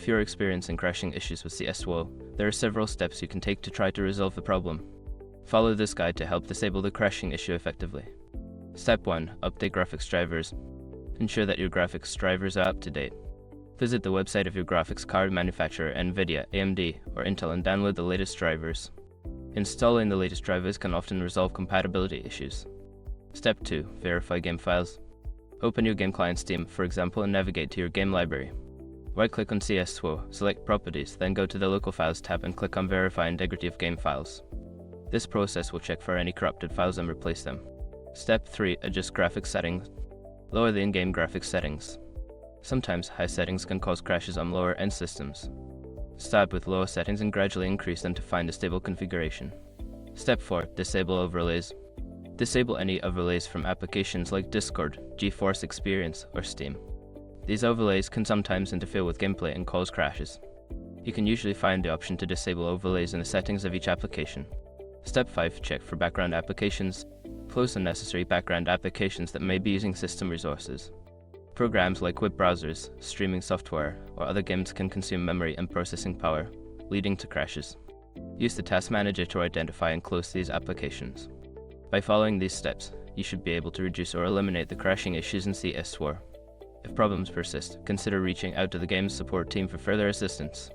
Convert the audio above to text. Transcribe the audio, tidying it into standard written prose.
If you're experiencing crashing issues with CS2, there are several steps you can take to try to resolve the problem. Follow this guide to help disable the crashing issue effectively. Step 1. Update graphics drivers. Ensure that your graphics drivers are up to date. Visit the website of your graphics card manufacturer, NVIDIA, AMD, or Intel, and download the latest drivers. Installing the latest drivers can often resolve compatibility issues. Step 2. Verify game files. Open your game client Steam, for example, and navigate to your game library. Right-click on CS2, select Properties, then go to the Local Files tab and click on Verify Integrity of Game Files. This process will check for any corrupted files and replace them. Step 3. Adjust graphics settings. Lower the in-game graphics settings. Sometimes high settings can cause crashes on lower-end systems. Start with lower settings and gradually increase them to find a stable configuration. Step 4. Disable overlays. Disable any overlays from applications like Discord, GeForce Experience, or Steam. These overlays can sometimes interfere with gameplay and cause crashes. You can usually find the option to disable overlays in the settings of each application. Step 5. Check for background applications. Close unnecessary background applications that may be using system resources. Programs like web browsers, streaming software, or other games can consume memory and processing power, leading to crashes. Use the Task Manager to identify and close these applications. By following these steps, you should be able to reduce or eliminate the crashing issues in CS2. If problems persist, consider reaching out to the game's support team for further assistance.